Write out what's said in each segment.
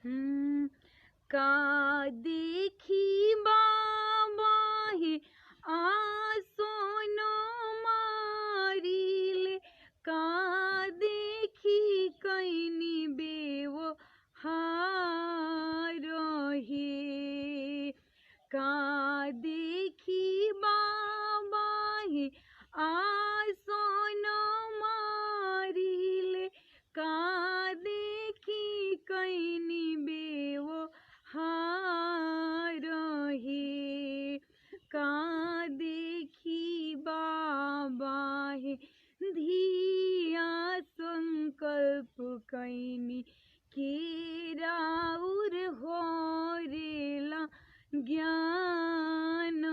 हम्म, का देखी बाबा हे आसोनो मारिले, का देखी कैनी बेवो हार हे, का देखी बाबा हे आसोनो मारिले, का देखी कैनी बेवो हार हे, का देखी बाबा हे धिया संकल्प कैनी, केराउर होरेला ज्ञान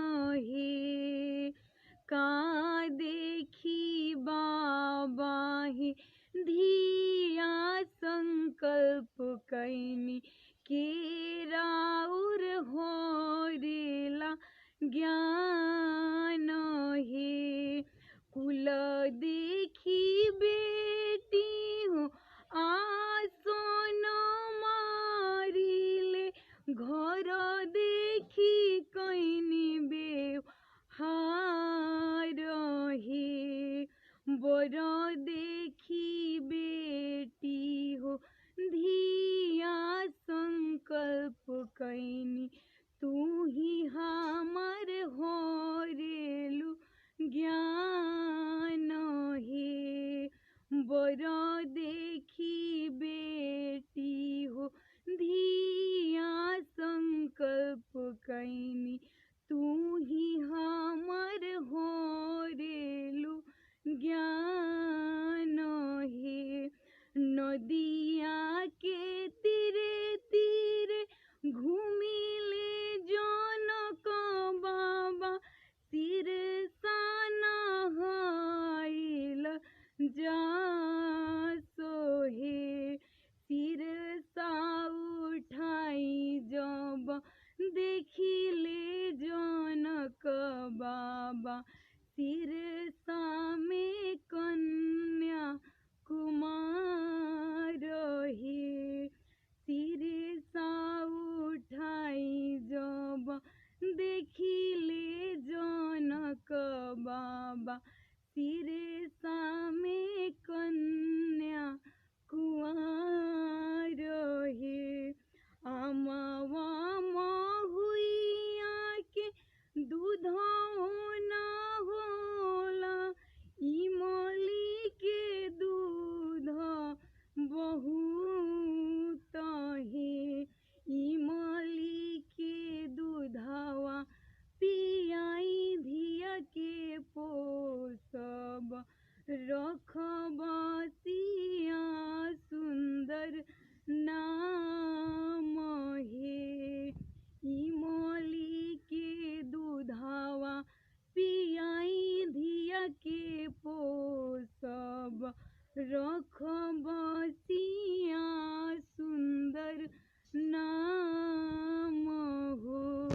हे, का देखी बाबा हे धिया संकल्प कैनी, केराउर होरेला ज्ञान हे, कुल देखी बेटी हो आसोन मारिले, घर देखी कैनी बेव हार हे, बर देखी बेटी हो धिया संकल्प कैनी, तू ही हमर होरेलु ज्ञान हे, बर देखी बेटी हो धिया संकल्प कैनी, तू ही हमर होरेलु ज्ञान हे, नदिया के तीरे तीरे घूमिले जनक बाबा, सिर साना हाइल जा सोहे, सिर सा उठाई जब देखिले जनक बाबा, सिर सा में कन्या कुमार हे, सिर सा उठाई जब देखिले जनक बाबा, सिर सा में कन्या कुंवर हे, आमवा महुइया के दूधो न होला, इमली के दूध बहुत हे, इमली के दूधवा पियाई धिया के पोसब, रखब सिया सुंदर नाम हे, इमली के दूधवा पियाई धिया के पोसब, रखब सिया सुंदर नाम हो।